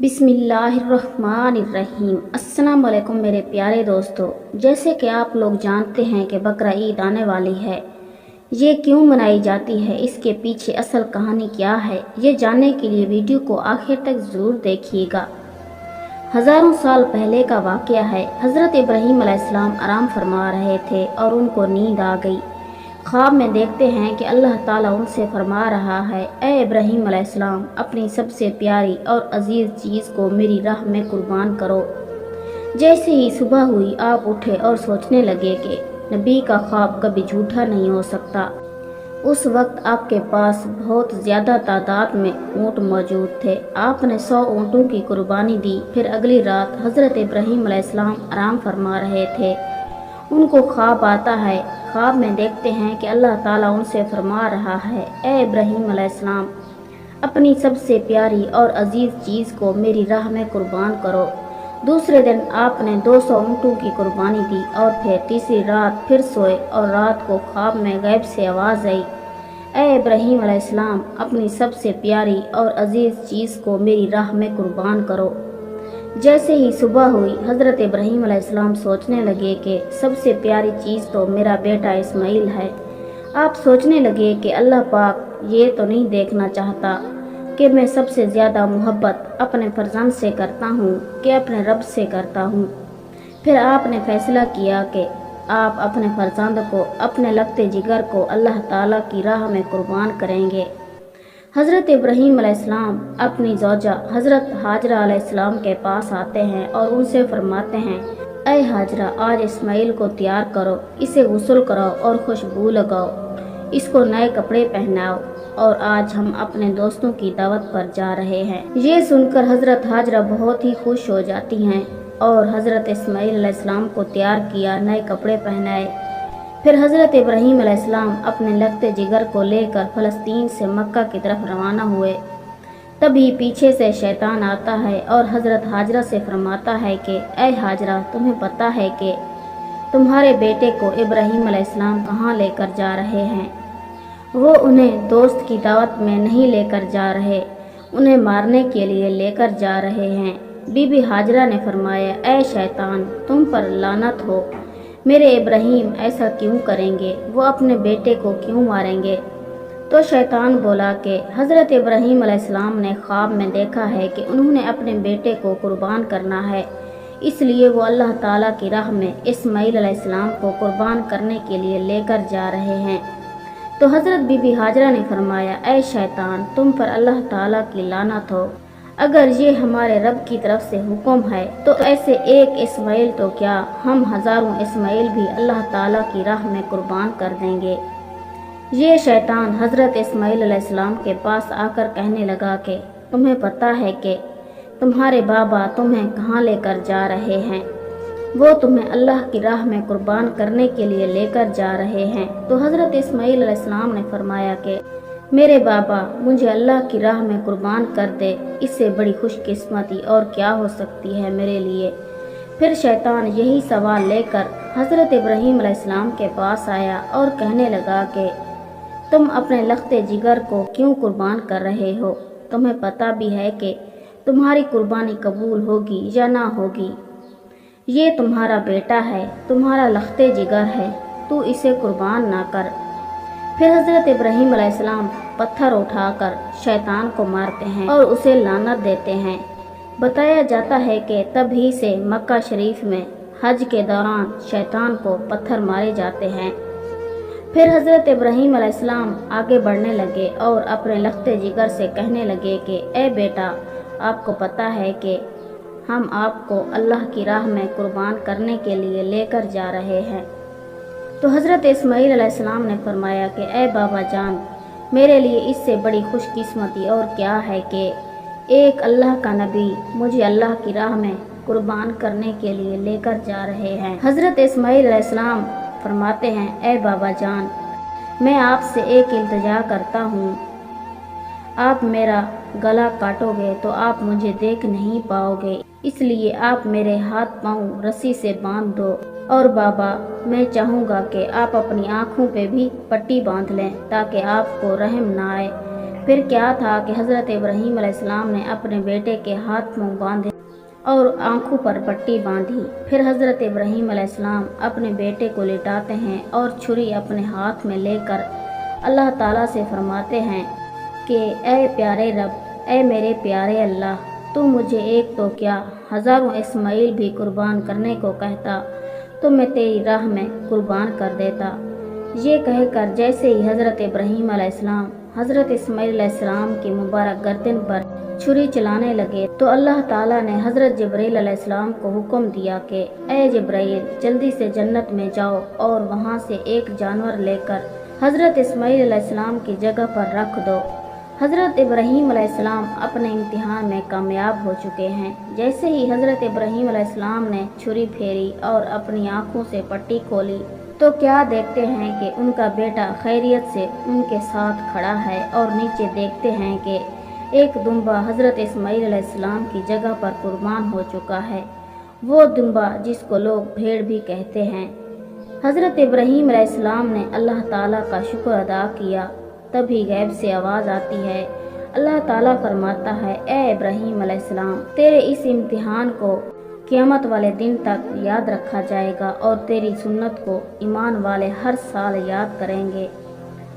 बिस्मिल्लाहिर्रहमानिर्रहीम। अस्सलाम वालेकुम मेरे प्यारे दोस्तों, जैसे कि आप लोग जानते हैं कि बकरा ईद आने वाली है। ये क्यों मनाई जाती है, इसके पीछे असल कहानी क्या है, ये जानने के लिए वीडियो को आखिर तक ज़रूर देखिएगा। हज़ारों साल पहले का वाक़या है। हज़रत इब्राहीम अलैहिस्सलाम आराम फरमा रहे थे और उनको नींद आ गई। ख्वाब में देखते हैं कि अल्लाह ताला उनसे फरमा रहा है, ए इब्राहीम अलैहिस्सलाम, अपनी सबसे प्यारी और अजीज़ चीज़ को मेरी राह में कुर्बान करो। जैसे ही सुबह हुई आप उठे और सोचने लगे कि नबी का ख्वाब कभी झूठा नहीं हो सकता। उस वक्त आपके पास बहुत ज़्यादा तादाद में ऊँट मौजूद थे। आपने 100 ऊँटों की कुर्बानी दी। फिर अगली रात हज़रत इब्राहीम अलैहिस्सलाम आराम फरमा रहे थे। उनको ख्वाब आता है। ख्वाब में देखते हैं कि अल्लाह ताला उनसे फरमा रहा है, ए इब्राहीम अलैहिस्सलाम, अपनी सबसे प्यारी और अजीज़ चीज़ को मेरी राह में कुर्बान करो। दूसरे दिन आपने 200 ऊँटों की कुर्बानी दी और फिर तीसरी रात फिर सोए और रात को ख्वाब में गैब से आवाज़ आई, ए इब्राहीम अलैहिस्सलाम, अपनी सबसे प्यारी और अजीज़ चीज़ को मेरी राह में कुर्बान करो। जैसे ही सुबह हुई हज़रत इब्राहीम अलैहिस्सलाम सोचने लगे कि सबसे प्यारी चीज़ तो मेरा बेटा इस्माइल है। आप सोचने लगे कि अल्लाह पाक ये तो नहीं देखना चाहता कि मैं सबसे ज़्यादा मोहब्बत अपने फर्जंद से करता हूँ कि अपने रब से करता हूँ। फिर आपने फैसला किया कि आप अपने फर्जंद को, अपने लगते जिगर को अल्लाह ताला की राह में कुर्बान करेंगे। हज़रत इब्राहीम अलैहिस्सलाम अपनी ज़ौजा हज़रत हाजरा अलैहिस्सलाम के पास आते हैं और उनसे फरमाते हैं, ऐ हाजरा, आज इस्माइल को तैयार करो, इसे गुस्ल कराओ और खुशबू लगाओ, इसको नए कपड़े पहनाओ और आज हम अपने दोस्तों की दावत पर जा रहे हैं। ये सुनकर हज़रत हाजरा बहुत ही खुश हो जाती हैं और हज़रत इस्माइल अलैहिस्सलाम को तैयार किया, नए कपड़े पहनाए। फिर हज़रत इब्राहीम अलैहिस्सलाम अपने लगते जिगर को लेकर फ़लस्तीन से मक्का की तरफ रवाना हुए। तभी पीछे से शैतान आता है और हज़रत हाजरा से फरमाता है कि ऐ हाजरा, तुम्हें पता है कि तुम्हारे बेटे को इब्राहीम अलैहिस्सलाम कहाँ लेकर जा रहे हैं? वो उन्हें दोस्त की दावत में नहीं लेकर जा रहे, उन्हें मारने के लिए लेकर जा रहे हैं। बीबी हाजरा ने फरमाया, ऐ शैतान, तुम पर लानत हो, मेरे इब्राहीम ऐसा क्यों करेंगे? वो अपने बेटे को क्यों मारेंगे? तो शैतान बोला कि हज़रत इब्राहीम अलैहिस्सलाम ने ख्वाब में देखा है कि उन्होंने अपने बेटे को कुर्बान करना है, इसलिए वो अल्लाह ताला की राह में इस्माइल अलैहिस्सलाम को कुर्बान करने के लिए लेकर जा रहे हैं। तो हज़रत बीबी हाजरा ने फरमाया, ऐ शैतान, तुम पर अल्लाह ताला की लानत हो, अगर ये हमारे रब की तरफ से हुक्म है तो ऐसे एक इस्माइल तो क्या, हम हज़ारों इस्माइल भी अल्लाह ताला की राह में कुर्बान कर देंगे। ये शैतान हज़रत इस्माइल अलैहिस्सलाम के पास आकर कहने लगा कि तुम्हें पता है कि तुम्हारे बाबा तुम्हें कहाँ लेकर जा रहे हैं? वो तुम्हें अल्लाह की राह में कुर्बान करने के लिए लेकर जा रहे हैं। तो हज़रत इस्माइल अलैहिस्सलाम ने फरमाया कि मेरे बाबा, मुझे अल्लाह की राह में कुर्बान कर दे, इससे बड़ी खुशकिस्मती और क्या हो सकती है मेरे लिए। फिर शैतान यही सवाल लेकर हज़रत इब्राहीम अलैहिस्सलाम के पास आया और कहने लगा कि तुम अपने लख्ते जिगर को क्यों कुर्बान कर रहे हो? तुम्हें पता भी है कि तुम्हारी कुर्बानी कबूल होगी या ना होगी। ये तुम्हारा बेटा है, तुम्हारा लख्ते जिगर है, तू इसे कुर्बान ना कर। फिर हज़रत इब्राहीम अलैहिस्सलाम पत्थर उठाकर शैतान को मारते हैं और उसे लानत देते हैं। बताया जाता है कि तभी से मक्का शरीफ में हज के दौरान शैतान को पत्थर मारे जाते हैं। फिर हज़रत इब्राहीम अलैहिस्सलाम आगे बढ़ने लगे और अपने लख्ते जिगर से कहने लगे कि ए बेटा, आपको पता है कि हम आपको अल्लाह की राह में कुर्बान करने के लिए लेकर जा रहे हैं। तो हज़रत इस्माइल अलैहिस्सलाम ने फरमाया कि ए बाबा जान, मेरे लिए इससे बड़ी खुशकिस्मती और क्या है कि एक अल्लाह का नबी मुझे अल्लाह की राह में कुर्बान करने के लिए लेकर जा रहे हैं। हज़रत इस्माइल अलैहिस्सलाम फरमाते हैं, ए बाबा जान, मैं आपसे एक इल्तिजा करता हूँ, आप मेरा गला काटोगे तो आप मुझे देख नहीं पाओगे, इसलिए आप मेरे हाथ पाँव रस्सी से बांध दो। और बाबा, मैं चाहूँगा कि आप अपनी आँखों पे भी पट्टी बांध लें ताकि आपको रहम ना आए। پھر کیا تھا کہ حضرت ابراہیم علیہ السلام نے اپنے بیٹے کے ہاتھ منہ باندھے اور آنکھوں پر پٹی باندھی۔ پھر حضرت ابراہیم علیہ السلام اپنے بیٹے کو لٹاتے ہیں اور چھری اپنے ہاتھ میں لے کر اللہ تعالیٰ سے فرماتے ہیں کہ اے پیارے رب، اے میرے پیارے اللہ، تو مجھے ایک تو کیا ہزاروں اسماعیل بھی قربان کرنے کو کہتا تو میں تیری راہ میں قربان کر دیتا۔ یہ کہہ کر جیسے ہی حضرت ابراہیم علیہ السلام حضرت اسماعیل علیہ السلام کی مبارک گردن پر چھری چلانے لگے تو اللہ تعالیٰ نے حضرت جبرائیل علیہ السلام کو حکم دیا کہ اے جبرائیل، جلدی سے جنت میں جاؤ اور وہاں سے ایک جانور لے کر حضرت اسماعیل علیہ السلام کی جگہ پر رکھ دو۔ حضرت ابراہیم علیہ السلام اپنے امتحان میں کامیاب ہو چکے ہیں۔ جیسے ہی حضرت ابراہیم علیہ السلام نے چھری پھیری اور اپنی آنکھوں سے پٹی کھولی تو کیا دیکھتے ہیں کہ ان کا بیٹا خیریت سے ان کے ساتھ کھڑا ہے، اور نیچے دیکھتے ہیں کہ ایک دمبا حضرت اسماعیل علیہ السلام کی جگہ پر قربان ہو چکا ہے، وہ دمبا جس کو لوگ بھیڑ بھی کہتے ہیں۔ حضرت ابراہیم علیہ السلام نے اللہ تعالیٰ کا شکر ادا کیا، تبھی غیب سے آواز آتی ہے۔ اللہ تعالیٰ فرماتا ہے، اے ابراہیم علیہ السلام، تیرے اس امتحان کو قیامت والے دن تک یاد رکھا جائے گا، اور تیری سنت کو ایمان والے ہر سال یاد کریں گے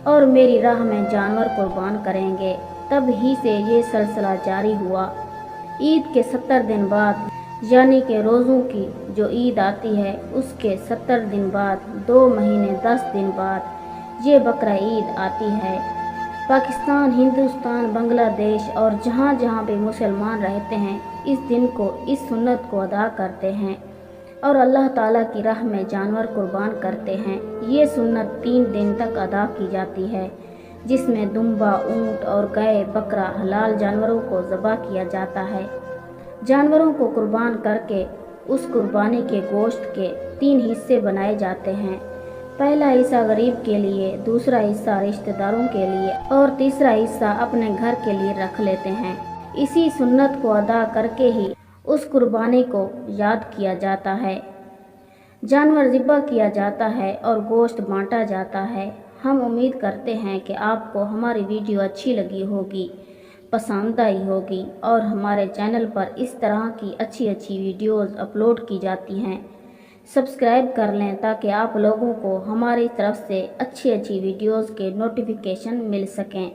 اور میری راہ میں جانور قربان کریں گے۔ تب ہی سے یہ سلسلہ جاری ہوا۔ عید کے 70 دن بعد، یعنی کہ روزوں کی جو عید آتی ہے اس کے 70 دن بعد، 2 مہینے 10 دن بعد یہ بقرہ عید آتی ہے۔ پاکستان، ہندوستان، بنگلہ دیش اور جہاں جہاں بھی مسلمان رہتے ہیں اس دن کو، اس سنت کو ادا کرتے ہیں اور اللہ تعالیٰ کی راہ میں جانور قربان کرتے ہیں۔ یہ سنت 3 دن تک ادا کی جاتی ہے، جس میں دمبا، اونٹ اور گائے، بکرا، حلال جانوروں کو ذبح کیا جاتا ہے۔ جانوروں کو قربان کر کے اس قربانی کے گوشت کے 3 حصے بنائے جاتے ہیں۔ پہلا حصہ غریب کے لیے، دوسرا حصہ رشتہ داروں کے لیے اور تیسرا حصہ اپنے گھر کے لیے رکھ لیتے ہیں۔ اسی سنت کو ادا کر کے ہی اس قربانی کو یاد کیا جاتا ہے۔ جانور ذبح کیا جاتا ہے اور گوشت بانٹا جاتا ہے۔ ہم امید کرتے ہیں کہ آپ کو ہماری ویڈیو اچھی لگی ہوگی، پسند آئی ہوگی، اور ہمارے چینل پر اس طرح کی اچھی ویڈیوز اپلوڈ کی جاتی ہیں۔ سبسکرائب کر لیں تاکہ آپ لوگوں کو ہماری طرف سے اچھی ویڈیوز کے نوٹیفیکیشن مل سکیں۔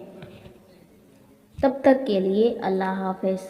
تب تک کے لیے اللہ حافظ۔